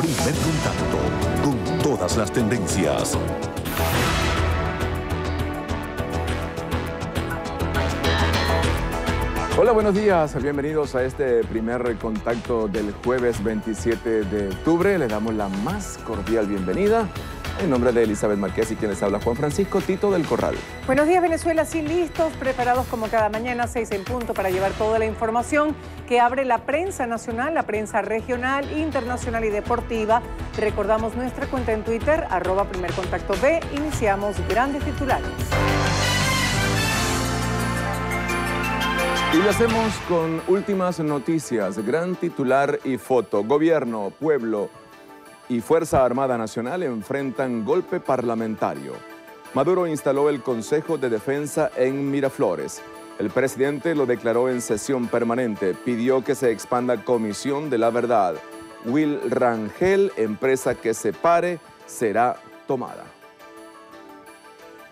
Primer Contacto, con todas las tendencias. Hola, buenos días. Bienvenidos a este primer contacto del jueves 27 de octubre. Les damos la más cordial bienvenida. En nombre de Elizabeth Márquez y quien les habla, Juan Francisco Tito del Corral. Buenos días, Venezuela. Sí, listos, preparados como cada mañana, 6 en punto, para llevar toda la información que abre la prensa nacional, la prensa regional, internacional y deportiva. Recordamos nuestra cuenta en Twitter, @primercontactob. Iniciamos grandes titulares. Y lo hacemos con últimas noticias, gran titular y foto. Gobierno, pueblo y Fuerza Armada Nacional enfrentan golpe parlamentario. Maduro instaló el Consejo de Defensa en Miraflores. El presidente lo declaró en sesión permanente. Pidió que se expanda Comisión de la Verdad. Will Rangel, empresa que se pare, será tomada.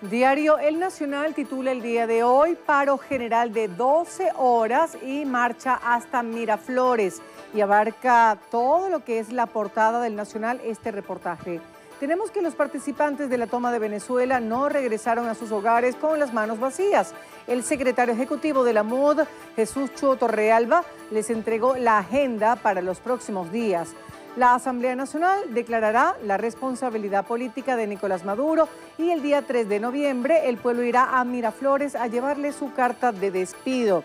Diario El Nacional titula el día de hoy: paro general de 12 horas y marcha hasta Miraflores. Y abarca todo lo que es la portada del Nacional este reportaje. Tenemos que los participantes de la toma de Venezuela no regresaron a sus hogares con las manos vacías. El secretario ejecutivo de la MUD, Jesús Chuo Torrealba, les entregó la agenda para los próximos días. La Asamblea Nacional declarará la responsabilidad política de Nicolás Maduro y el día 3 de noviembre el pueblo irá a Miraflores a llevarle su carta de despido.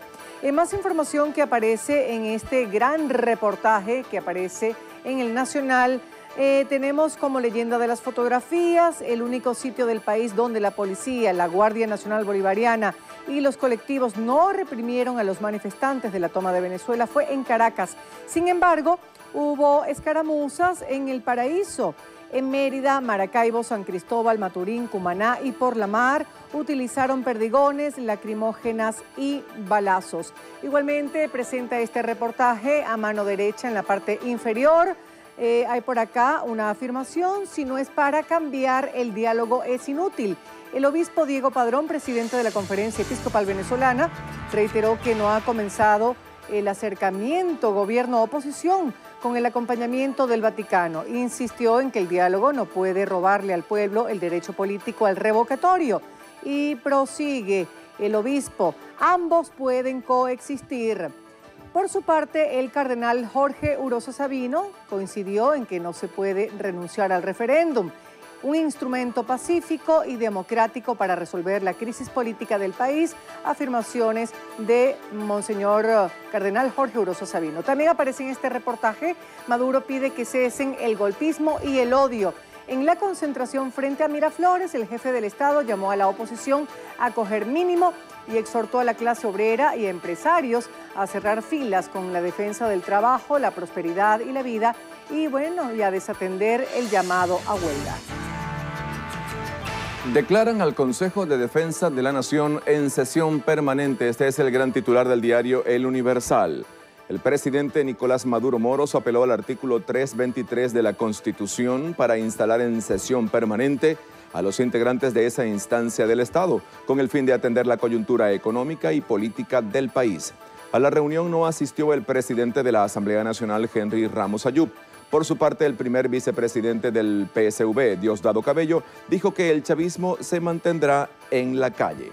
Más información que aparece en este gran reportaje que aparece en el Nacional. Tenemos como leyenda de las fotografías el único sitio del país donde la policía, la Guardia Nacional Bolivariana y los colectivos no reprimieron a los manifestantes de la toma de Venezuela fue en Caracas. Sin embargo, hubo escaramuzas en El Paraíso, en Mérida, Maracaibo, San Cristóbal, Maturín, Cumaná y por la mar. Utilizaron perdigones, lacrimógenas y balazos. Igualmente presenta este reportaje a mano derecha en la parte inferior. Hay por acá una afirmación: si no es para cambiar, el diálogo es inútil. El obispo Diego Padrón, presidente de la Conferencia Episcopal Venezolana, reiteró que no ha comenzado el acercamiento gobierno-oposición con el acompañamiento del Vaticano. Insistió en que el diálogo no puede robarle al pueblo el derecho político al revocatorio. Y prosigue el obispo: ambos pueden coexistir. Por su parte, el cardenal Jorge Urosa Sabino coincidió en que no se puede renunciar al referéndum, un instrumento pacífico y democrático para resolver la crisis política del país. Afirmaciones de Monseñor Cardenal Jorge Urosa Sabino. También aparece en este reportaje: Maduro pide que cesen el golpismo y el odio. En la concentración frente a Miraflores, el jefe del Estado llamó a la oposición a coger mínimo y exhortó a la clase obrera y a empresarios a cerrar filas con la defensa del trabajo, la prosperidad y la vida, y a desatender el llamado a huelga. Declaran al Consejo de Defensa de la Nación en sesión permanente. Este es el gran titular del diario El Universal. El presidente Nicolás Maduro Moros apeló al artículo 323 de la Constitución para instalar en sesión permanente a los integrantes de esa instancia del Estado, con el fin de atender la coyuntura económica y política del país. A la reunión no asistió el presidente de la Asamblea Nacional, Henry Ramos Ayub. Por su parte, el primer vicepresidente del PSV, Diosdado Cabello, dijo que el chavismo se mantendrá en la calle.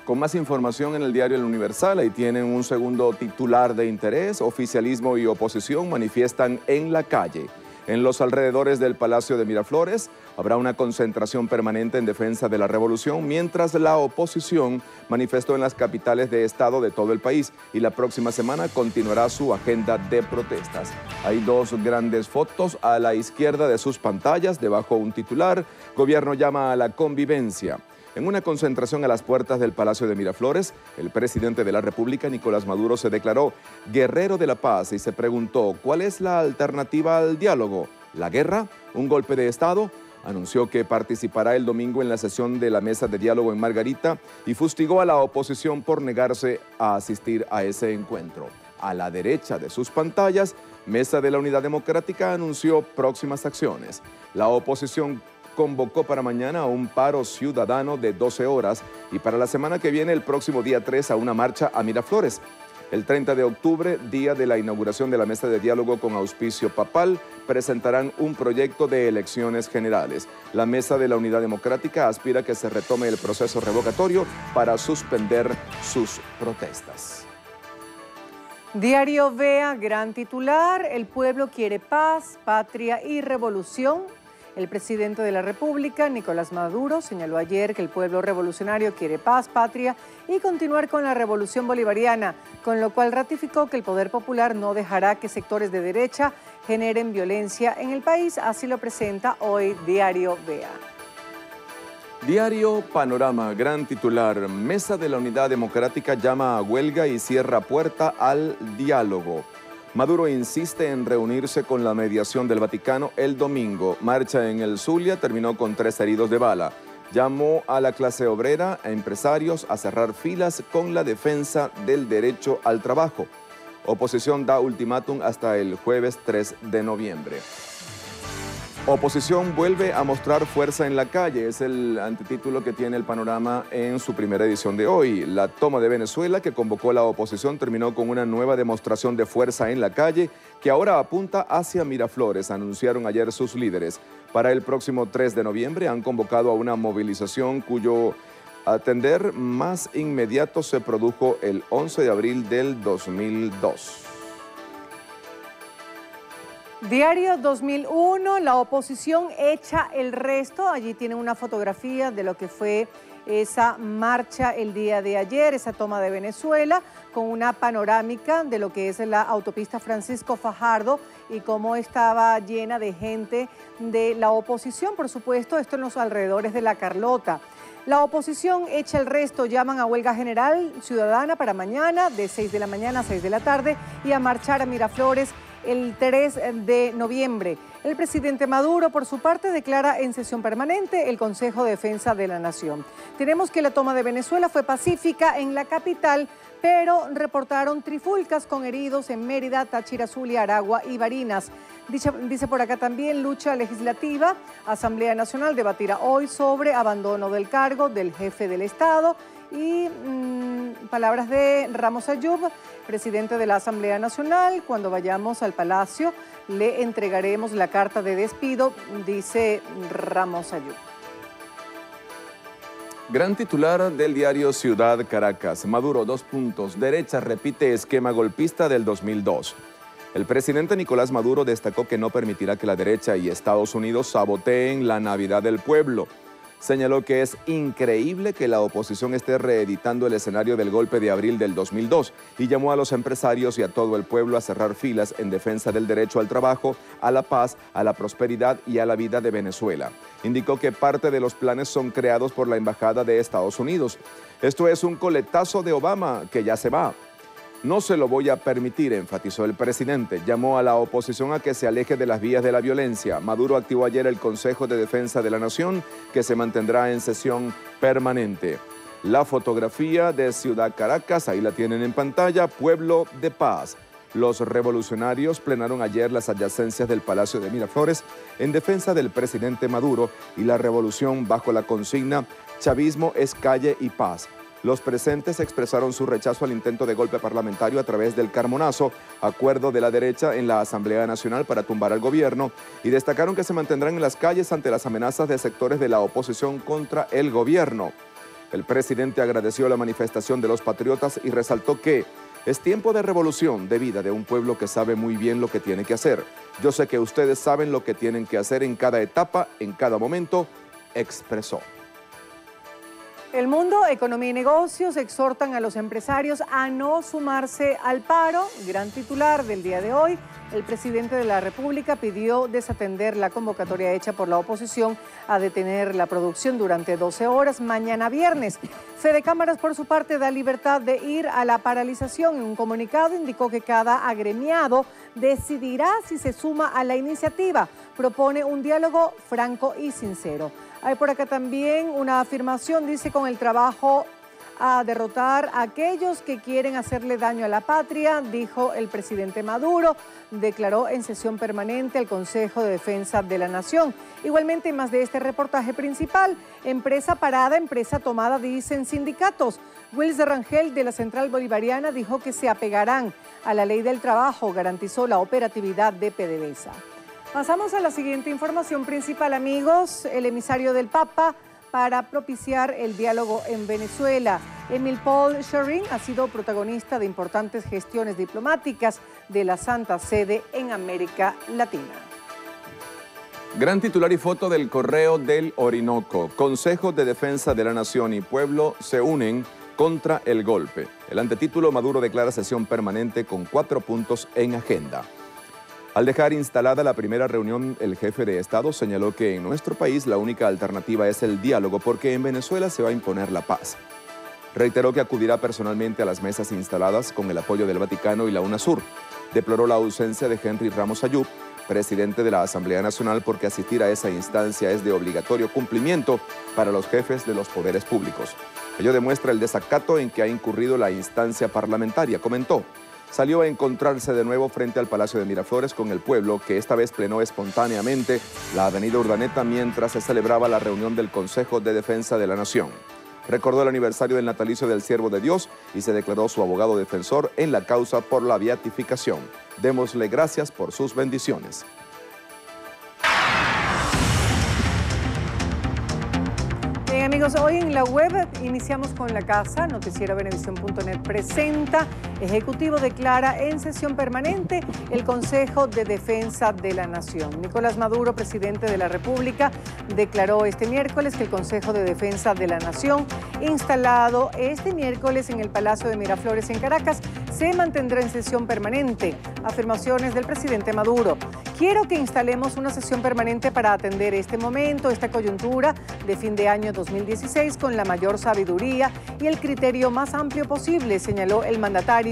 Con más información en el diario El Universal, ahí tienen un segundo titular de interés: oficialismo y oposición manifiestan en la calle. En los alrededores del Palacio de Miraflores habrá una concentración permanente en defensa de la revolución, mientras la oposición manifestó en las capitales de estado de todo el país y la próxima semana continuará su agenda de protestas. Hay dos grandes fotos a la izquierda de sus pantallas, debajo un titular: Gobierno llama a la convivencia. En una concentración a las puertas del Palacio de Miraflores, el presidente de la República, Nicolás Maduro, se declaró guerrero de la paz y se preguntó: ¿cuál es la alternativa al diálogo? ¿La guerra? ¿Un golpe de Estado? Anunció que participará el domingo en la sesión de la mesa de diálogo en Margarita y fustigó a la oposición por negarse a asistir a ese encuentro. A la derecha de sus pantallas, Mesa de la Unidad Democrática anunció próximas acciones. La oposición convocó para mañana un paro ciudadano de 12 horas y para la semana que viene, el próximo día 3, a una marcha a Miraflores. El 30 de octubre, día de la inauguración de la mesa de diálogo con auspicio papal, presentarán un proyecto de elecciones generales. La Mesa de la Unidad Democrática aspira a que se retome el proceso revocatorio para suspender sus protestas. Diario Vea, gran titular, el pueblo quiere paz, patria y revolución. El presidente de la República, Nicolás Maduro, señaló ayer que el pueblo revolucionario quiere paz, patria y continuar con la revolución bolivariana, con lo cual ratificó que el poder popular no dejará que sectores de derecha generen violencia en el país. Así lo presenta hoy Diario Vea. Diario Panorama, gran titular, Mesa de la Unidad Democrática llama a huelga y cierra puerta al diálogo. Maduro insiste en reunirse con la mediación del Vaticano el domingo. Marcha en el Zulia terminó con 3 heridos de bala. Llamó a la clase obrera, a empresarios, a cerrar filas con la defensa del derecho al trabajo. Oposición da ultimátum hasta el jueves 3 de noviembre. Oposición vuelve a mostrar fuerza en la calle, es el antitítulo que tiene el Panorama en su primera edición de hoy. La toma de Venezuela que convocó la oposición terminó con una nueva demostración de fuerza en la calle que ahora apunta hacia Miraflores, anunciaron ayer sus líderes. Para el próximo 3 de noviembre han convocado a una movilización cuyo atender más inmediato se produjo el 11 de abril del 2002. Diario 2001, la oposición echa el resto. Allí tienen una fotografía de lo que fue esa marcha el día de ayer, esa toma de Venezuela, con una panorámica de lo que es la autopista Francisco Fajardo y cómo estaba llena de gente de la oposición, por supuesto, esto en los alrededores de La Carlota. La oposición echa el resto, llaman a huelga general ciudadana para mañana de 6 de la mañana a 6 de la tarde y a marchar a Miraflores el 3 de noviembre. El presidente Maduro, por su parte, declara en sesión permanente el Consejo de Defensa de la Nación. Tenemos que la toma de Venezuela fue pacífica en la capital, pero reportaron trifulcas con heridos en Mérida, Táchira, Zulia, Aragua y Barinas. Dice por acá también lucha legislativa. Asamblea Nacional debatirá hoy sobre abandono del cargo del jefe del Estado. Y palabras de Ramos Ayub, presidente de la Asamblea Nacional: cuando vayamos al Palacio le entregaremos la carta de despido, dice Ramos Ayub. Gran titular del diario Ciudad Caracas. Maduro, 2 puntos. Derecha repite esquema golpista del 2002. El presidente Nicolás Maduro destacó que no permitirá que la derecha y Estados Unidos saboteen la Navidad del pueblo. Señaló que es increíble que la oposición esté reeditando el escenario del golpe de abril del 2002 y llamó a los empresarios y a todo el pueblo a cerrar filas en defensa del derecho al trabajo, a la paz, a la prosperidad y a la vida de Venezuela. Indicó que parte de los planes son creados por la Embajada de Estados Unidos. Esto es un coletazo de Obama que ya se va. No se lo voy a permitir, enfatizó el presidente. Llamó a la oposición a que se aleje de las vías de la violencia. Maduro activó ayer el Consejo de Defensa de la Nación, que se mantendrá en sesión permanente. La fotografía de Ciudad Caracas, ahí la tienen en pantalla, pueblo de paz. Los revolucionarios plenaron ayer las adyacencias del Palacio de Miraflores en defensa del presidente Maduro y la revolución bajo la consigna «Chavismo es calle y paz». Los presentes expresaron su rechazo al intento de golpe parlamentario a través del Carmonazo, acuerdo de la derecha en la Asamblea Nacional para tumbar al gobierno, y destacaron que se mantendrán en las calles ante las amenazas de sectores de la oposición contra el gobierno. El presidente agradeció la manifestación de los patriotas y resaltó que es tiempo de revolución, de vida de un pueblo que sabe muy bien lo que tiene que hacer. Yo sé que ustedes saben lo que tienen que hacer en cada etapa, en cada momento, expresó. El Mundo, Economía y Negocios exhortan a los empresarios a no sumarse al paro. Gran titular del día de hoy. El presidente de la República pidió desatender la convocatoria hecha por la oposición a detener la producción durante 12 horas mañana viernes. Fede Cámaras, por su parte, da libertad de ir a la paralización. En un comunicado indicó que cada agremiado decidirá si se suma a la iniciativa. Propone un diálogo franco y sincero. Hay por acá también una afirmación, dice: con el trabajo a derrotar a aquellos que quieren hacerle daño a la patria, dijo el presidente Maduro. Declaró en sesión permanente el Consejo de Defensa de la Nación. Igualmente, más de este reportaje principal, empresa parada, empresa tomada, dicen sindicatos. Wills Rangel de la Central Bolivariana dijo que se apegarán a la ley del trabajo, garantizó la operatividad de PDVSA. Pasamos a la siguiente información principal, amigos. El emisario del Papa para propiciar el diálogo en Venezuela. Émile Paul Scherin ha sido protagonista de importantes gestiones diplomáticas de la Santa Sede en América Latina. Gran titular y foto del Correo del Orinoco. Consejo de Defensa de la Nación y Pueblo se unen contra el golpe. El antetítulo: Maduro declara sesión permanente con 4 puntos en agenda. Al dejar instalada la primera reunión, el jefe de Estado señaló que en nuestro país la única alternativa es el diálogo porque en Venezuela se va a imponer la paz. Reiteró que acudirá personalmente a las mesas instaladas con el apoyo del Vaticano y la UNASUR. Deploró la ausencia de Henry Ramos Ayub, presidente de la Asamblea Nacional, porque asistir a esa instancia es de obligatorio cumplimiento para los jefes de los poderes públicos. Ello demuestra el desacato en que ha incurrido la instancia parlamentaria, comentó. Salió a encontrarse de nuevo frente al Palacio de Miraflores con el pueblo, que esta vez plenó espontáneamente la avenida Urdaneta mientras se celebraba la reunión del Consejo de Defensa de la Nación. Recordó el aniversario del natalicio del Siervo de Dios y se declaró su abogado defensor en la causa por la beatificación. Démosle gracias por sus bendiciones. Bien, amigos, hoy en la web iniciamos con La Casa. Noticierovenevisión.net presenta: Ejecutivo declara en sesión permanente el Consejo de Defensa de la Nación. Nicolás Maduro, presidente de la República, declaró este miércoles que el Consejo de Defensa de la Nación, instalado este miércoles en el Palacio de Miraflores en Caracas, se mantendrá en sesión permanente. Afirmaciones del presidente Maduro: quiero que instalemos una sesión permanente para atender este momento, esta coyuntura de fin de año 2016 con la mayor sabiduría y el criterio más amplio posible, señaló el mandatario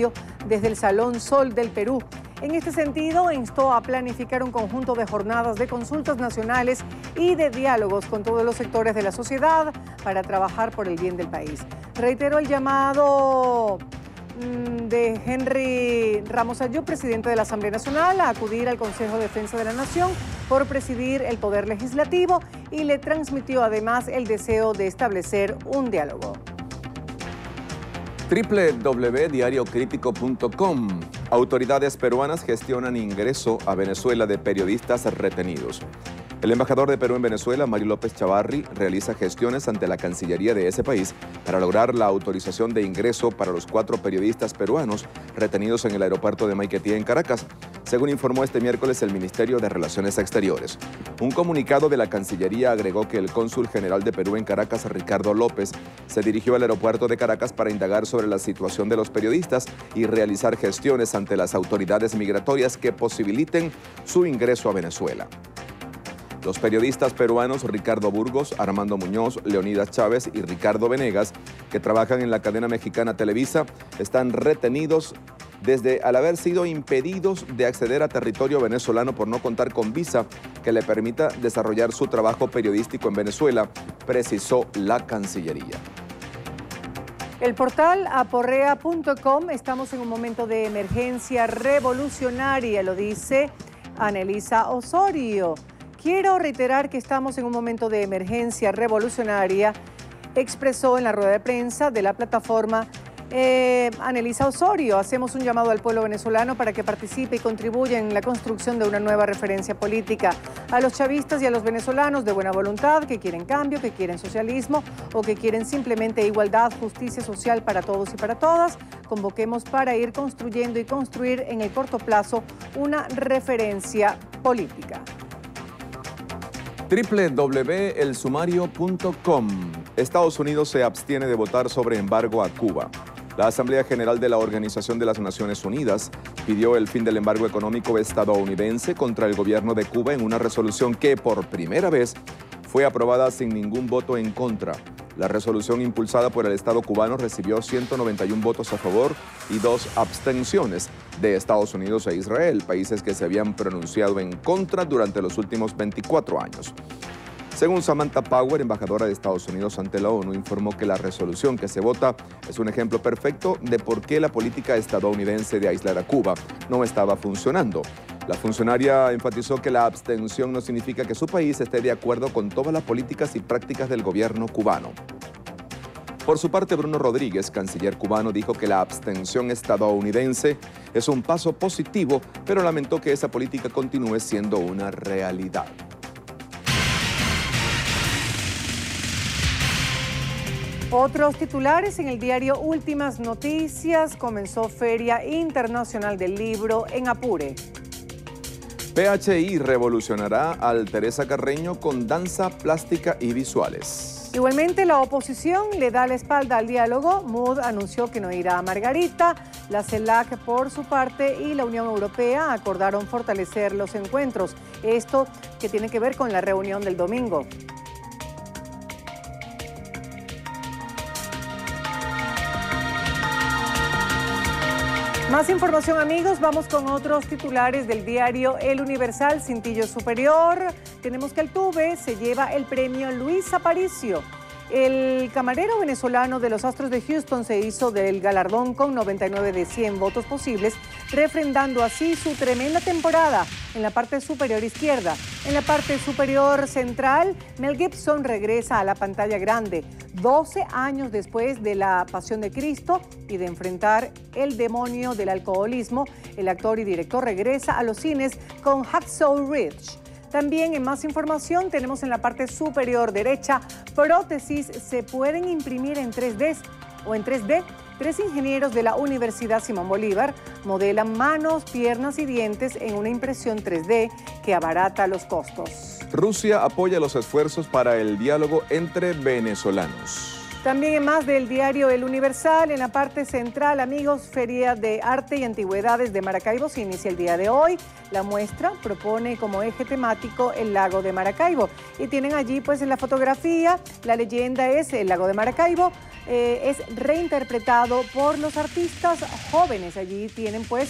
desde el Salón Sol del Perú. En este sentido, instó a planificar un conjunto de jornadas de consultas nacionales y de diálogos con todos los sectores de la sociedad para trabajar por el bien del país. Reiteró el llamado de Henry Ramos Ayub, presidente de la Asamblea Nacional, a acudir al Consejo de Defensa de la Nación por presidir el Poder Legislativo y le transmitió además el deseo de establecer un diálogo. www.diariocritico.com. Autoridades peruanas gestionan ingreso a Venezuela de periodistas retenidos. El embajador de Perú en Venezuela, Mario López Chavarri, realiza gestiones ante la Cancillería de ese país para lograr la autorización de ingreso para los 4 periodistas peruanos retenidos en el aeropuerto de Maiquetía, en Caracas, según informó este miércoles el Ministerio de Relaciones Exteriores. Un comunicado de la Cancillería agregó que el cónsul general de Perú en Caracas, Ricardo López, se dirigió al aeropuerto de Caracas para indagar sobre la situación de los periodistas y realizar gestiones ante las autoridades migratorias que posibiliten su ingreso a Venezuela. Los periodistas peruanos Ricardo Burgos, Armando Muñoz, Leonidas Chávez y Ricardo Venegas, que trabajan en la cadena mexicana Televisa, están retenidos desde al haber sido impedidos de acceder a territorio venezolano por no contar con visa que le permita desarrollar su trabajo periodístico en Venezuela, precisó la Cancillería. El portal aporrea.com: estamos en un momento de emergencia revolucionaria, lo dice Anelisa Osorio. Quiero reiterar que estamos en un momento de emergencia revolucionaria, expresó en la rueda de prensa de la plataforma Anelisa Osorio. Hacemos un llamado al pueblo venezolano para que participe y contribuya en la construcción de una nueva referencia política. A los chavistas y a los venezolanos de buena voluntad que quieren cambio, que quieren socialismo o que quieren simplemente igualdad, justicia social para todos y para todas, convoquemos para ir construyendo y construir en el corto plazo una referencia política. www.elsumario.com. Estados Unidos se abstiene de votar sobre embargo a Cuba. La Asamblea General de la Organización de las Naciones Unidas pidió el fin del embargo económico estadounidense contra el gobierno de Cuba en una resolución que por primera vez fue aprobada sin ningún voto en contra. La resolución impulsada por el Estado cubano recibió 191 votos a favor y 2 abstenciones de Estados Unidos e Israel, países que se habían pronunciado en contra durante los últimos 24 años. Según Samantha Power, embajadora de Estados Unidos ante la ONU, informó que la resolución que se vota es un ejemplo perfecto de por qué la política estadounidense de aislar a Cuba no estaba funcionando. La funcionaria enfatizó que la abstención no significa que su país esté de acuerdo con todas las políticas y prácticas del gobierno cubano. Por su parte, Bruno Rodríguez, canciller cubano, dijo que la abstención estadounidense es un paso positivo, pero lamentó que esa política continúe siendo una realidad. Otros titulares en el diario Últimas Noticias. Comenzó Feria Internacional del Libro en Apure. PHI revolucionará al Teresa Carreño con danza, plástica y visuales. Igualmente, la oposición le da la espalda al diálogo. Mood anunció que no irá a Margarita. La CELAC, por su parte, y la Unión Europea acordaron fortalecer los encuentros. Esto que tiene que ver con la reunión del domingo. Más información, amigos. Vamos con otros titulares del diario El Universal. Cintillo Superior. Tenemos que Altuve se lleva el premio Luis Aparicio. El camarero venezolano de los Astros de Houston se hizo del galardón con 99 de 100 votos posibles, refrendando así su tremenda temporada en la parte superior izquierda. En la parte superior central, Mel Gibson regresa a la pantalla grande, 12 años después de La Pasión de Cristo y de enfrentar el demonio del alcoholismo. El actor y director regresa a los cines con Hacksaw Ridge. También en más información tenemos en la parte superior derecha, prótesis se pueden imprimir en 3D o en 3D. 3 ingenieros de la Universidad Simón Bolívar modelan manos, piernas y dientes en una impresión 3D que abarata los costos. Rusia apoya los esfuerzos para el diálogo entre venezolanos. También en más del diario El Universal, en la parte central, amigos, Feria de Arte y Antigüedades de Maracaibo se inicia el día de hoy. La muestra propone como eje temático el lago de Maracaibo. Y tienen allí, pues, en la fotografía, la leyenda es el lago de Maracaibo. Es reinterpretado por los artistas jóvenes. Allí tienen, pues,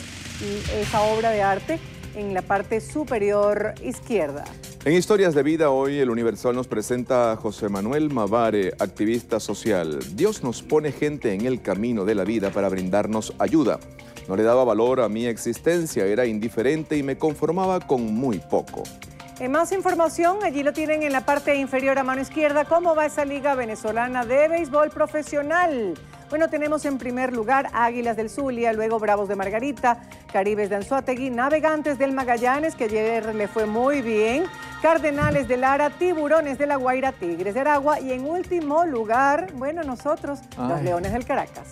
esa obra de arte en la parte superior izquierda. En Historias de Vida, hoy El Universal nos presenta a José Manuel Mavare, activista social. Dios nos pone gente en el camino de la vida para brindarnos ayuda. No le daba valor a mi existencia, era indiferente y me conformaba con muy poco. En más información, allí lo tienen en la parte inferior a mano izquierda, cómo va esa Liga Venezolana de Béisbol Profesional. Bueno, tenemos en primer lugar Águilas del Zulia, luego Bravos de Margarita, Caribes de Anzoátegui, Navegantes del Magallanes, que ayer le fue muy bien, Cardenales de Lara, Tiburones de La Guaira, Tigres de Aragua y en último lugar, bueno, nosotros, los Leones del Caracas.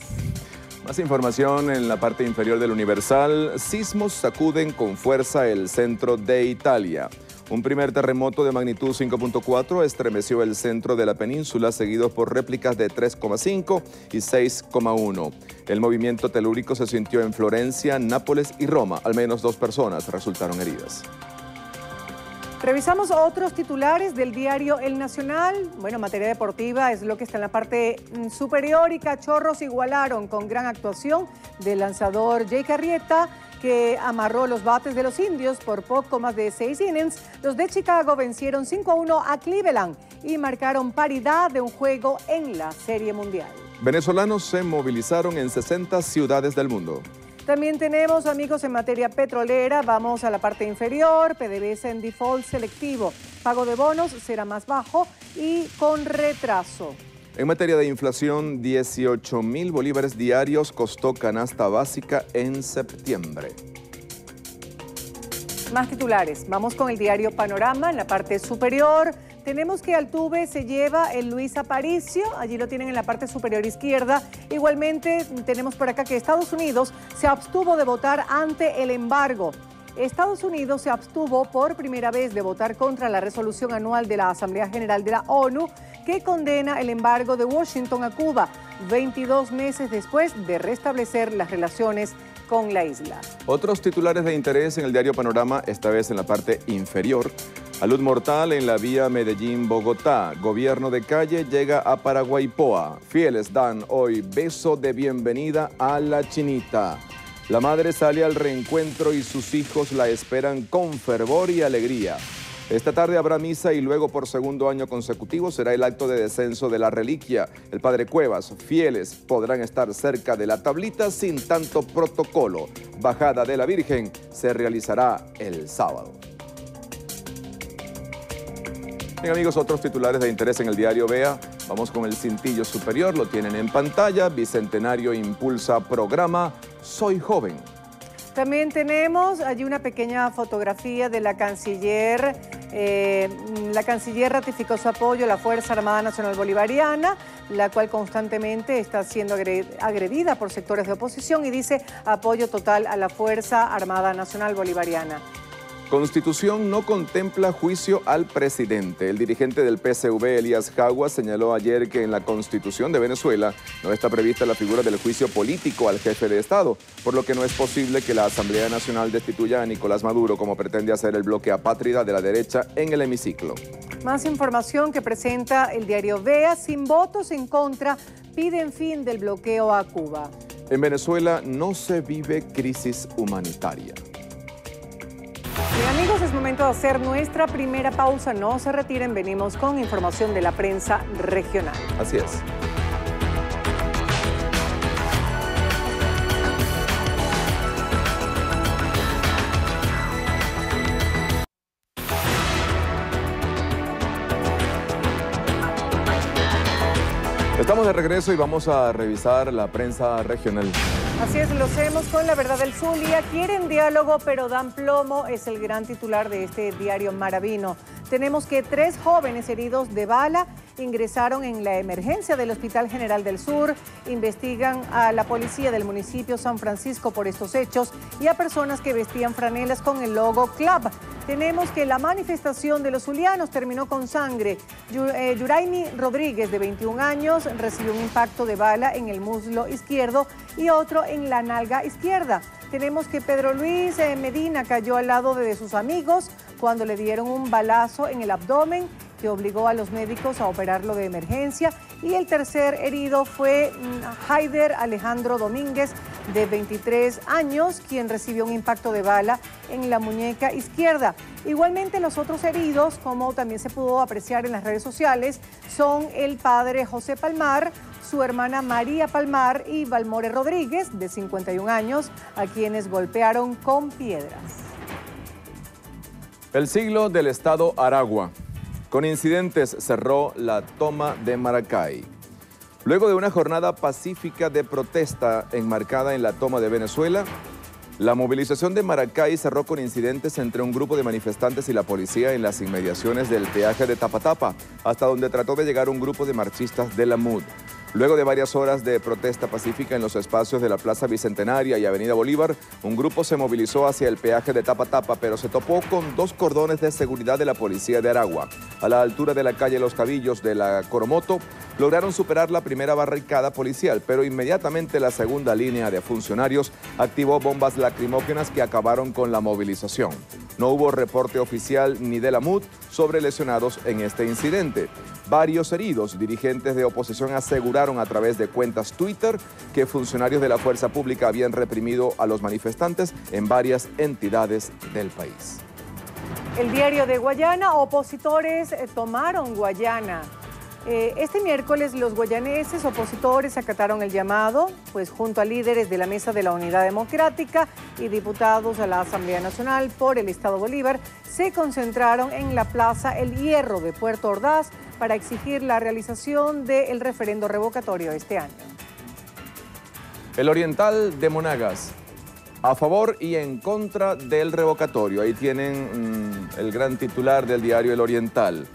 Más información en la parte inferior del Universal. Sismos sacuden con fuerza el centro de Italia. Un primer terremoto de magnitud 5.4 estremeció el centro de la península, seguido por réplicas de 3.5 y 6.1. El movimiento telúrico se sintió en Florencia, Nápoles y Roma. Al menos 2 personas resultaron heridas. Revisamos otros titulares del diario El Nacional. Bueno, materia deportiva es lo que está en la parte superior y Cachorros igualaron con gran actuación del lanzador Jake Arrieta, que amarró los bates de los indios por poco más de 6 innings. Los de Chicago vencieron 5-1 a Cleveland y marcaron paridad de un juego en la Serie Mundial. Venezolanos se movilizaron en 60 ciudades del mundo. También tenemos, amigos, en materia petrolera, vamos a la parte inferior, PDVSA en default selectivo, pago de bonos será más bajo y con retraso. En materia de inflación, 18.000 bolívares diarios costó canasta básica en septiembre. Más titulares, vamos con el diario Panorama en la parte superior. Tenemos que Altuve se lleva el Luis Aparicio, allí lo tienen en la parte superior izquierda. Igualmente tenemos por acá que Estados Unidos se abstuvo de votar ante el embargo. Estados Unidos se abstuvo por primera vez de votar contra la resolución anual de la Asamblea General de la ONU que condena el embargo de Washington a Cuba, 22 meses después de restablecer las relaciones con la isla. Otros titulares de interés en el diario Panorama, esta vez en la parte inferior. Alud mortal en la vía Medellín-Bogotá. Gobierno de calle llega a Paraguaypoa. Fieles dan hoy beso de bienvenida a la Chinita. La madre sale al reencuentro y sus hijos la esperan con fervor y alegría. Esta tarde habrá misa y luego por segundo año consecutivo será el acto de descenso de la reliquia. El Padre Cuevas, fieles podrán estar cerca de la tablita sin tanto protocolo. Bajada de la Virgen se realizará el sábado. Bien, amigos, otros titulares de interés en el diario Vea. Vamos con el cintillo superior, lo tienen en pantalla. Bicentenario impulsa programa Soy Joven. También tenemos allí una pequeña fotografía de la canciller. La canciller ratificó su apoyo a la Fuerza Armada Nacional Bolivariana, la cual constantemente está siendo agredida por sectores de oposición, y dice apoyo total a la Fuerza Armada Nacional Bolivariana. Constitución no contempla juicio al presidente. El dirigente del PSV, Elías Jagua, señaló ayer que en la Constitución de Venezuela no está prevista la figura del juicio político al jefe de Estado, por lo que no es posible que la Asamblea Nacional destituya a Nicolás Maduro, como pretende hacer el bloque apátrida de la derecha en el hemiciclo. Más información que presenta el diario Vea. Sin votos en contra, piden fin del bloqueo a Cuba. En Venezuela no se vive crisis humanitaria. Bien, amigos, es momento de hacer nuestra primera pausa. No se retiren, venimos con información de la prensa regional. Así es. Estamos de regreso y vamos a revisar la prensa regional. Así es, lo hacemos con La Verdad del Zulia. Quieren diálogo, pero dan plomo, es el gran titular de este diario maravino. Tenemos que 3 jóvenes heridos de bala ingresaron en la emergencia del Hospital General del Sur. Investigan a la policía del municipio San Francisco por estos hechos y a personas que vestían franelas con el logo Club. Tenemos que la manifestación de los zulianos terminó con sangre. Yuraini Rodríguez, de 21 años, recibió un impacto de bala en el muslo izquierdo y otro en la nalga izquierda. Tenemos que Pedro Luis Medina cayó al lado de sus amigos cuando le dieron un balazo en el abdomen que obligó a los médicos a operarlo de emergencia. Y el tercer herido fue Haider Alejandro Domínguez, de 23 años, quien recibió un impacto de bala en la muñeca izquierda. Igualmente, los otros heridos, como también se pudo apreciar en las redes sociales, son el padre José Palmar, su hermana María Palmar y Valmore Rodríguez, de 51 años, a quienes golpearon con piedras. El siglo del estado Aragua. Con incidentes cerró la toma de Maracay. Luego de una jornada pacífica de protesta enmarcada en la toma de Venezuela, la movilización de Maracay cerró con incidentes entre un grupo de manifestantes y la policía en las inmediaciones del peaje de Tapatapa, hasta donde trató de llegar un grupo de marchistas de la MUD. Luego de varias horas de protesta pacífica en los espacios de la Plaza Bicentenaria y Avenida Bolívar, un grupo se movilizó hacia el peaje de Tapatapa, pero se topó con 2 cordones de seguridad de la policía de Aragua. A la altura de la calle Los Cabillos de la Coromoto, lograron superar la primera barricada policial, pero inmediatamente la segunda línea de funcionarios activó bombas lacrimógenas que acabaron con la movilización. No hubo reporte oficial ni de la MUD sobre lesionados en este incidente. Varios heridos. Dirigentes de oposición aseguraron a través de cuentas Twitter que funcionarios de la fuerza pública habían reprimido a los manifestantes en varias entidades del país. El diario de Guayana, opositores tomaron Guayana. Este miércoles los guayaneses opositores acataron el llamado, pues junto a líderes de la Mesa de la Unidad Democrática y diputados a la Asamblea Nacional por el Estado Bolívar, se concentraron en la Plaza El Hierro de Puerto Ordaz para exigir la realización del referendo revocatorio este año. El Oriental de Monagas, a favor y en contra del revocatorio. Ahí tienen el gran titular del diario El Oriental.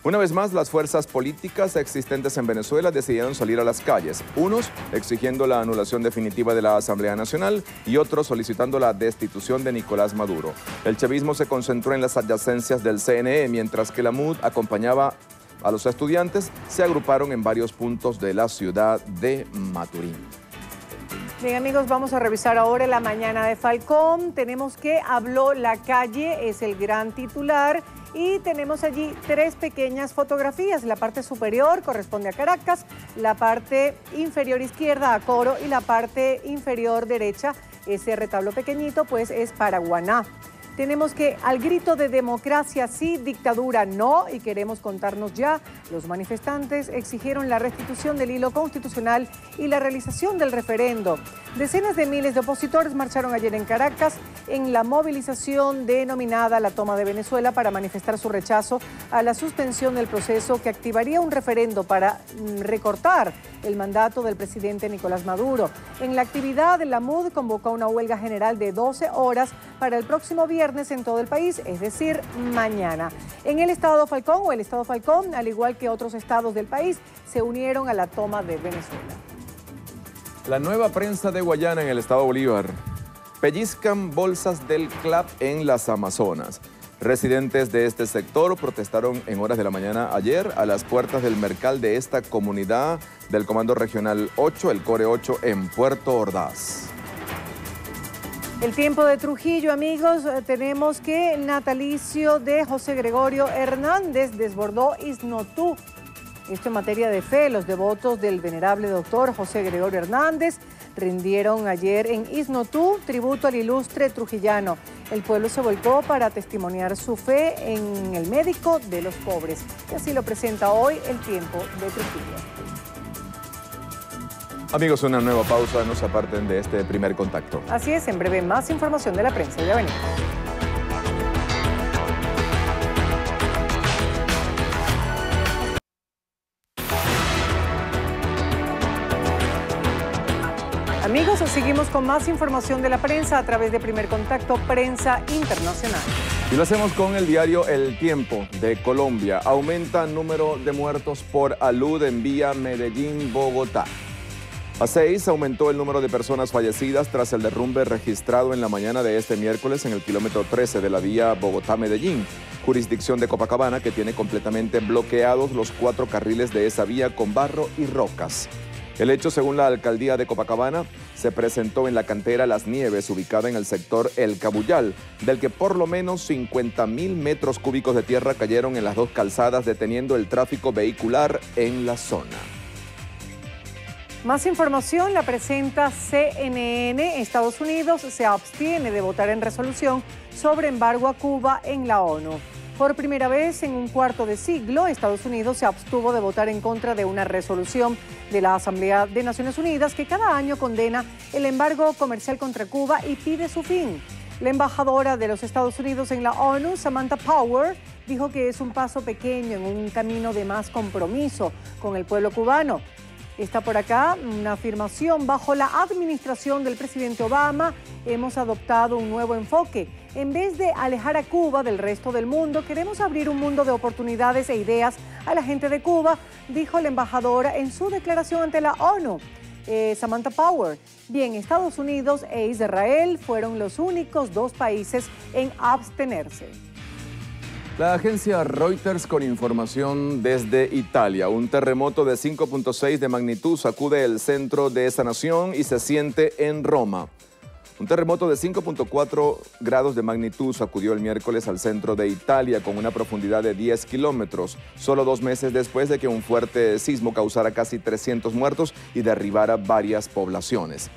Una vez más, las fuerzas políticas existentes en Venezuela decidieron salir a las calles, unos exigiendo la anulación definitiva de la Asamblea Nacional y otros solicitando la destitución de Nicolás Maduro. El chavismo se concentró en las adyacencias del CNE, mientras que la MUD acompañaba a los estudiantes, se agruparon en varios puntos de la ciudad de Maturín. Bien, amigos, vamos a revisar ahora la mañana de Falcón. Tenemos que habló la calle, es el gran titular. Y tenemos allí 3 pequeñas fotografías. La parte superior corresponde a Caracas, la parte inferior izquierda a Coro y la parte inferior derecha, ese retablo pequeñito, pues es para Guaná. Tenemos que al grito de democracia sí, dictadura no, y queremos contarnos ya. Los manifestantes exigieron la restitución del hilo constitucional y la realización del referendo. Decenas de miles de opositores marcharon ayer en Caracas en la movilización denominada La Toma de Venezuela para manifestar su rechazo a la suspensión del proceso que activaría un referendo para recortar el mandato del presidente Nicolás Maduro. En la actividad, la MUD convocó una huelga general de 12 horas para el próximo viernes en todo el país, es decir, mañana. En el estado Falcón, al igual que otros estados del país, se unieron a la toma de Venezuela. La nueva prensa de Guayana en el estado Bolívar. Pellizcan bolsas del CLAP en las Amazonas. Residentes de este sector protestaron en horas de la mañana ayer a las puertas del mercal de esta comunidad del Comando Regional 8, el Core 8, en Puerto Ordaz. El tiempo de Trujillo, amigos, tenemos que el natalicio de José Gregorio Hernández desbordó Isnotú. Esto en materia de fe, los devotos del venerable doctor José Gregorio Hernández rindieron ayer en Isnotú tributo al ilustre trujillano. El pueblo se volcó para testimoniar su fe en el médico de los pobres. Y así lo presenta hoy el tiempo de Trujillo. Amigos, una nueva pausa, no se aparten de este primer contacto. Así es, en breve más información de la prensa. Ya venimos. Amigos, seguimos con más información de la prensa a través de Primer Contacto Prensa Internacional. Y lo hacemos con el diario El Tiempo de Colombia. Aumenta el número de muertos por alud en vía Medellín-Bogotá. A 6 aumentó el número de personas fallecidas tras el derrumbe registrado en la mañana de este miércoles en el kilómetro 13 de la vía Bogotá-Medellín, jurisdicción de Copacabana, que tiene completamente bloqueados los 4 carriles de esa vía con barro y rocas. El hecho, según la alcaldía de Copacabana, se presentó en la cantera Las Nieves, ubicada en el sector El Cabuyal, del que por lo menos 50.000 metros cúbicos de tierra cayeron en las 2 calzadas, deteniendo el tráfico vehicular en la zona. Más información la presenta CNN. Estados Unidos se abstiene de votar en resolución sobre embargo a Cuba en la ONU. Por primera vez en un cuarto de siglo, Estados Unidos se abstuvo de votar en contra de una resolución de la Asamblea de Naciones Unidas que cada año condena el embargo comercial contra Cuba y pide su fin. La embajadora de los Estados Unidos en la ONU, Samantha Power, dijo que es un paso pequeño en un camino de más compromiso con el pueblo cubano. Está por acá una afirmación. Bajo la administración del presidente Obama hemos adoptado un nuevo enfoque. En vez de alejar a Cuba del resto del mundo, queremos abrir un mundo de oportunidades e ideas a la gente de Cuba, dijo la embajadora en su declaración ante la ONU. Samantha Power. Bien, Estados Unidos e Israel fueron los únicos 2 países en abstenerse. La agencia Reuters con información desde Italia. Un terremoto de 5.6 de magnitud sacude el centro de esa nación y se siente en Roma. Un terremoto de 5.4 grados de magnitud sacudió el miércoles al centro de Italia con una profundidad de 10 kilómetros, solo 2 meses después de que un fuerte sismo causara casi 300 muertos y derribara varias poblaciones.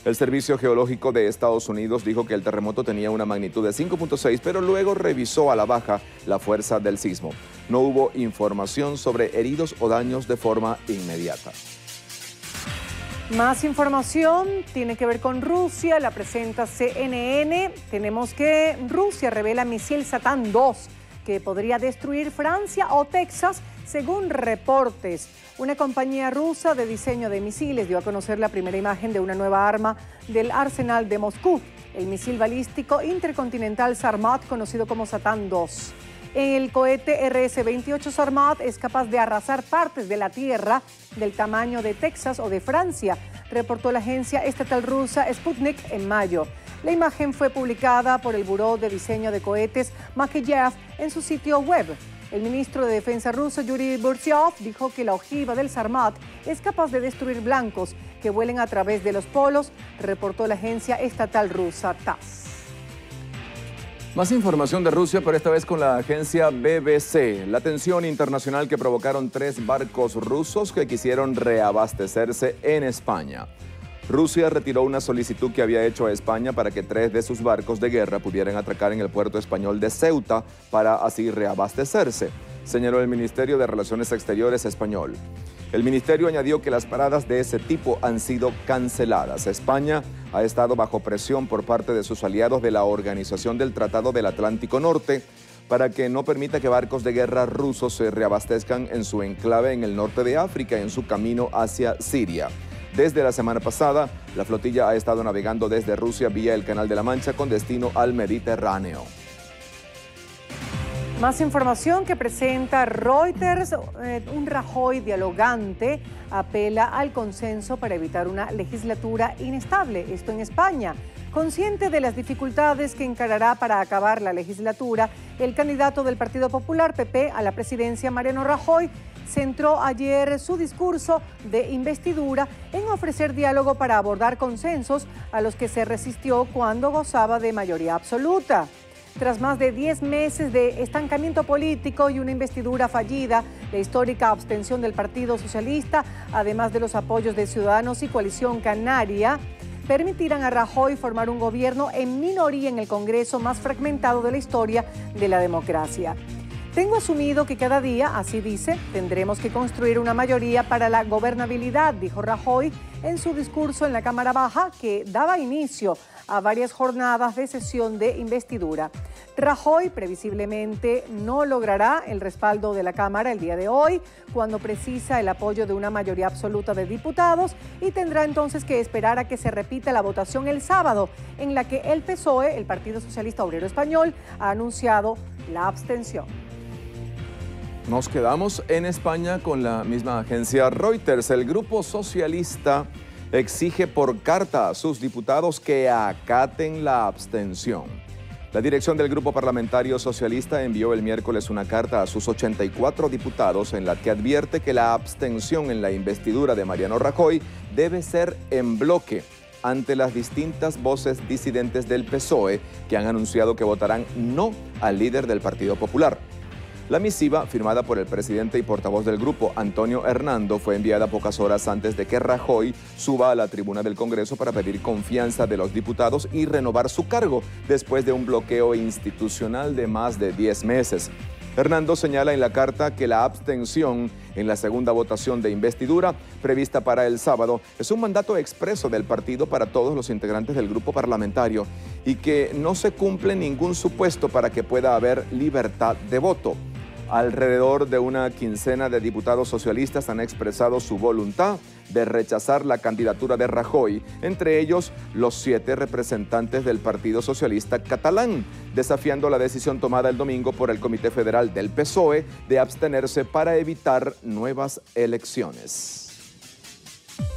El Servicio Geológico de Estados Unidos dijo que el terremoto tenía una magnitud de 5.6, pero luego revisó a la baja la fuerza del sismo. No hubo información sobre heridos o daños de forma inmediata. Más información tiene que ver con Rusia, la presenta CNN. Tenemos que Rusia revela misil Satán 2 que podría destruir Francia o Texas, según reportes. Una compañía rusa de diseño de misiles dio a conocer la primera imagen de una nueva arma del arsenal de Moscú, el misil balístico intercontinental Sarmat, conocido como Satán 2. El cohete RS-28 Sarmat es capaz de arrasar partes de la tierra del tamaño de Texas o de Francia, reportó la agencia estatal rusa Sputnik en mayo. La imagen fue publicada por el Buró de Diseño de Cohetes Makeyev en su sitio web. El ministro de Defensa ruso Yuri Burtsev dijo que la ojiva del Sarmat es capaz de destruir blancos que vuelen a través de los polos, reportó la agencia estatal rusa TASS. Más información de Rusia, pero esta vez con la agencia BBC. La tensión internacional que provocaron 3 barcos rusos que quisieron reabastecerse en España. Rusia retiró una solicitud que había hecho a España para que 3 de sus barcos de guerra pudieran atracar en el puerto español de Ceuta para así reabastecerse, señaló el Ministerio de Relaciones Exteriores español. El ministerio añadió que las paradas de ese tipo han sido canceladas. España ha estado bajo presión por parte de sus aliados de la Organización del Tratado del Atlántico Norte para que no permita que barcos de guerra rusos se reabastezcan en su enclave en el norte de África en su camino hacia Siria. Desde la semana pasada, la flotilla ha estado navegando desde Rusia vía el Canal de la Mancha con destino al Mediterráneo. Más información que presenta Reuters. Un Rajoy dialogante apela al consenso para evitar una legislatura inestable, esto en España. Consciente de las dificultades que encarará para acabar la legislatura, el candidato del Partido Popular, PP, a la presidencia, Mariano Rajoy, centró ayer su discurso de investidura en ofrecer diálogo para abordar consensos a los que se resistió cuando gozaba de mayoría absoluta. Tras más de 10 meses de estancamiento político y una investidura fallida, la histórica abstención del Partido Socialista, además de los apoyos de Ciudadanos y Coalición Canaria, permitirán a Rajoy formar un gobierno en minoría en el Congreso más fragmentado de la historia de la democracia. Tengo asumido que cada día, así dice, tendremos que construir una mayoría para la gobernabilidad, dijo Rajoy en su discurso en la Cámara Baja, que daba inicio a varias jornadas de sesión de investidura. Rajoy previsiblemente no logrará el respaldo de la Cámara el día de hoy, cuando precisa el apoyo de una mayoría absoluta de diputados, y tendrá entonces que esperar a que se repita la votación el sábado, en la que el PSOE, el Partido Socialista Obrero Español, ha anunciado la abstención. Nos quedamos en España con la misma agencia Reuters. El grupo socialista exige por carta a sus diputados que acaten la abstención. La dirección del Grupo Parlamentario Socialista envió el miércoles una carta a sus 84 diputados en la que advierte que la abstención en la investidura de Mariano Rajoy debe ser en bloque ante las distintas voces disidentes del PSOE que han anunciado que votarán no al líder del Partido Popular. La misiva, firmada por el presidente y portavoz del grupo, Antonio Hernando, fue enviada pocas horas antes de que Rajoy suba a la tribuna del Congreso para pedir confianza de los diputados y renovar su cargo después de un bloqueo institucional de más de 10 meses. Hernando señala en la carta que la abstención en la segunda votación de investidura prevista para el sábado es un mandato expreso del partido para todos los integrantes del grupo parlamentario y que no se cumple ningún supuesto para que pueda haber libertad de voto. Alrededor de una quincena de diputados socialistas han expresado su voluntad de rechazar la candidatura de Rajoy, entre ellos los 7 representantes del Partido Socialista catalán, desafiando la decisión tomada el domingo por el Comité Federal del PSOE de abstenerse para evitar nuevas elecciones.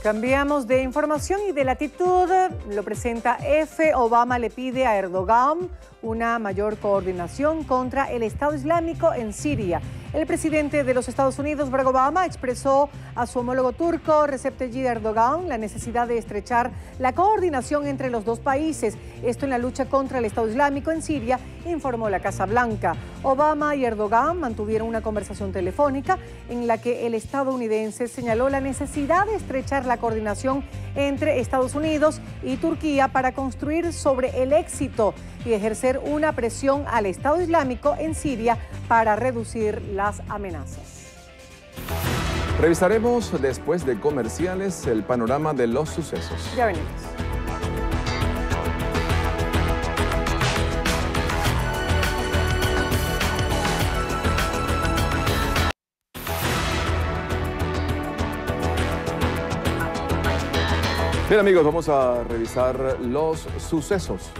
Cambiamos de información y de latitud. Lo presenta EFE. Obama le pide a Erdogan una mayor coordinación contra el Estado Islámico en Siria. El presidente de los Estados Unidos, Barack Obama, expresó a su homólogo turco, Recep Tayyip Erdogan, la necesidad de estrechar la coordinación entre los dos países. Esto en la lucha contra el Estado Islámico en Siria, informó la Casa Blanca. Obama y Erdogan mantuvieron una conversación telefónica en la que el estadounidense señaló la necesidad de estrechar la coordinación entre Estados Unidos y Turquía para construir sobre el éxito y ejercer una presión al Estado Islámico en Siria para reducir las amenazas. Revisaremos después de comerciales el panorama de los sucesos. Ya venimos. Bien amigos, vamos a revisar los sucesos.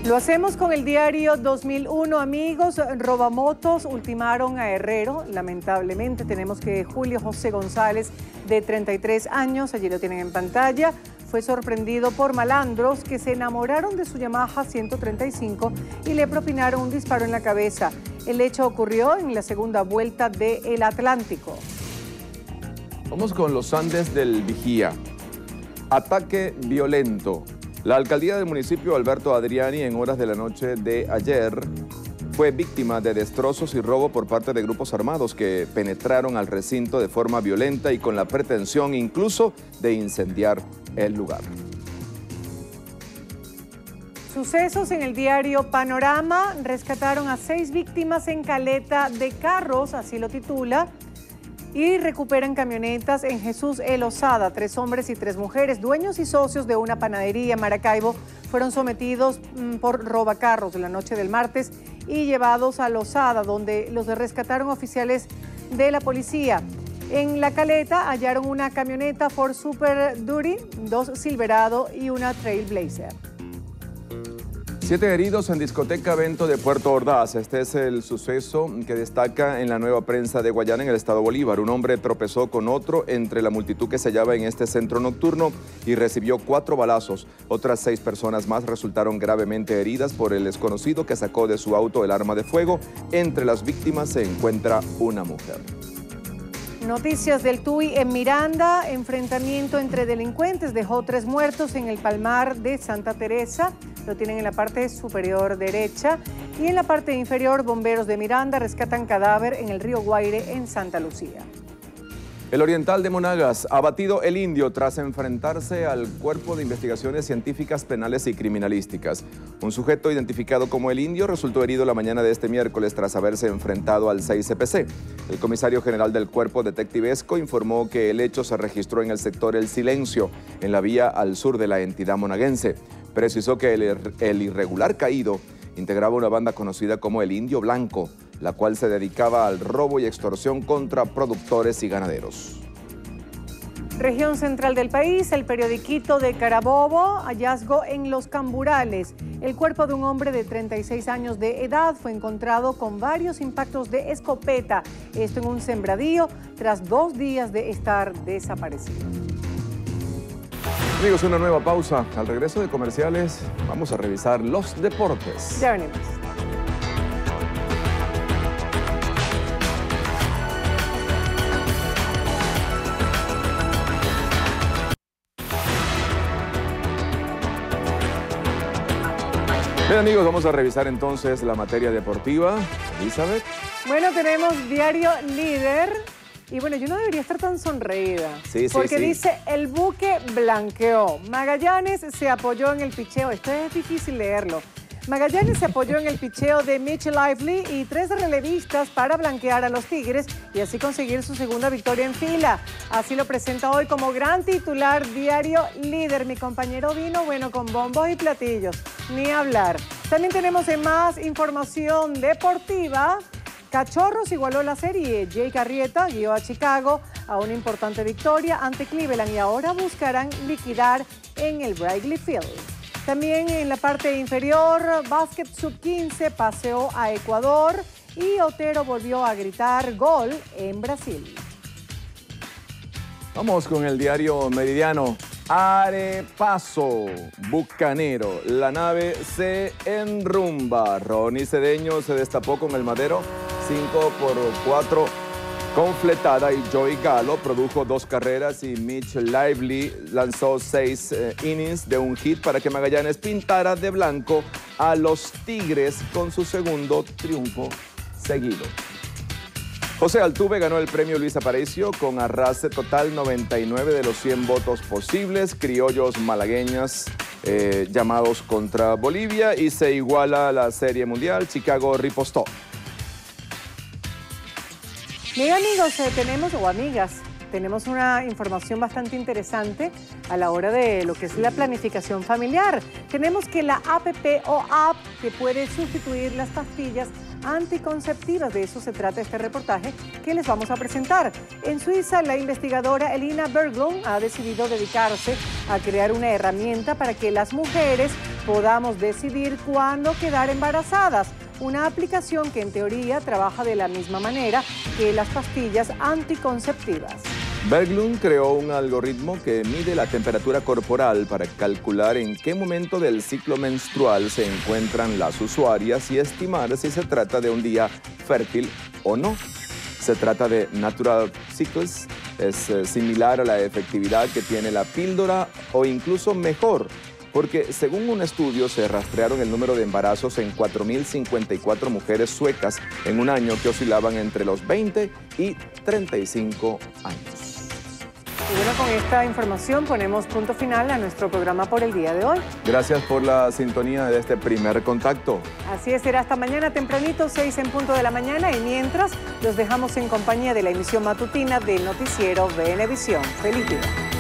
Lo hacemos con el diario 2001, amigos. Robamotos ultimaron a Herrero. Lamentablemente tenemos que Julio José González, de 33 años, allí lo tienen en pantalla, fue sorprendido por malandros que se enamoraron de su Yamaha 135 y le propinaron un disparo en la cabeza. El hecho ocurrió en la segunda vuelta de El Atlántico. Vamos con los Andes del Vigía. Ataque violento. La alcaldía del municipio, Alberto Adriani, en horas de la noche de ayer, fue víctima de destrozos y robo por parte de grupos armados que penetraron al recinto de forma violenta y con la pretensión incluso de incendiar el lugar. Sucesos en el diario Panorama. Rescataron a 6 víctimas en caleta de carros, así lo titula. Y recuperan camionetas en Jesús El Osada. 3 hombres y 3 mujeres, dueños y socios de una panadería en Maracaibo, fueron sometidos por robacarros la noche del martes y llevados a Osada, donde los rescataron oficiales de la policía. En la caleta hallaron una camioneta Ford Super Duty, 2 Silverado y una Trailblazer. 7 heridos en discoteca Vento de Puerto Ordaz. Este es el suceso que destaca en la Nueva Prensa de Guayana, en el estado Bolívar. Un hombre tropezó con otro entre la multitud que se hallaba en este centro nocturno y recibió 4 balazos. Otras 6 personas más resultaron gravemente heridas por el desconocido que sacó de su auto el arma de fuego. Entre las víctimas se encuentra una mujer. Noticias del TUI en Miranda. Enfrentamiento entre delincuentes dejó 3 muertos en el Palmar de Santa Teresa. Lo tienen en la parte superior derecha. Y en la parte inferior, bomberos de Miranda rescatan cadáver en el río Guaire en Santa Lucía. El oriental de Monagas, abatido el indio tras enfrentarse al Cuerpo de Investigaciones Científicas Penales y Criminalísticas. Un sujeto identificado como el indio resultó herido la mañana de este miércoles tras haberse enfrentado al 6CPC. El comisario general del cuerpo, detectivesco, informó que el hecho se registró en el sector El Silencio, en la vía al sur de la entidad monaguense. Precisó que el irregular caído integraba una banda conocida como el Indio Blanco, la cual se dedicaba al robo y extorsión contra productores y ganaderos. Región central del país, el periodiquito de Carabobo, hallazgo en Los Camburales. El cuerpo de un hombre de 36 años de edad fue encontrado con varios impactos de escopeta, esto en un sembradío, tras 2 días de estar desaparecido. Amigos, una nueva pausa. Al regreso de comerciales, vamos a revisar los deportes. Ya venimos. Bien, amigos, vamos a revisar entonces la materia deportiva. Elizabeth. Bueno, tenemos diario Líder. Y bueno, yo no debería estar tan sonreída. Porque dice, el buque blanqueó. Magallanes se apoyó en el picheo. Esto es difícil leerlo. Magallanes se apoyó en el picheo de Mitch Lively y 3 relevistas para blanquear a los Tigres y así conseguir su segunda victoria en fila. Así lo presenta hoy como gran titular diario Líder. Mi compañero vino, bueno, con bombos y platillos. Ni hablar. También tenemos más información deportiva. Cachorros igualó la serie. Jake Arrieta guió a Chicago a una importante victoria ante Cleveland y ahora buscarán liquidar en el Wrigley Field. También en la parte inferior, básquet sub-15 paseó a Ecuador y Otero volvió a gritar gol en Brasil. Vamos con el diario Meridiano. Arepaso, bucanero, la nave se enrumba. Ronnie Cedeño se destapó con el madero 5-4 completada y Joey Galo produjo 2 carreras y Mitch Lively lanzó 6 innings de un hit para que Magallanes pintara de blanco a los Tigres con su segundo triunfo seguido. José Altuve ganó el premio Luis Aparicio con arrastre total 99 de los 100 votos posibles, criollos malagueños llamados contra Bolivia y se iguala la Serie Mundial, Chicago ripostó. Bien, amigos, tenemos, o amigas, tenemos una información bastante interesante a la hora de lo que es la planificación familiar. Tenemos que la APP o app que puede sustituir las pastillas anticonceptivas, de eso se trata este reportaje que les vamos a presentar. En Suiza, la investigadora Elina Berglund ha decidido dedicarse a crear una herramienta para que las mujeres podamos decidir cuándo quedar embarazadas. Una aplicación que en teoría trabaja de la misma manera que las pastillas anticonceptivas. Berglund creó un algoritmo que mide la temperatura corporal para calcular en qué momento del ciclo menstrual se encuentran las usuarias y estimar si se trata de un día fértil o no. Se trata de Natural Cycles, es similar a la efectividad que tiene la píldora o incluso mejor. porque según un estudio se rastrearon el número de embarazos en 4.054 mujeres suecas en un año que oscilaban entre los 20 y 35 años. Y bueno, con esta información ponemos punto final a nuestro programa por el día de hoy. Gracias por la sintonía de este primer contacto. Así es, será hasta mañana tempranito, 6 en punto de la mañana, y mientras los dejamos en compañía de la emisión matutina del noticiero Venevisión. ¡Feliz día!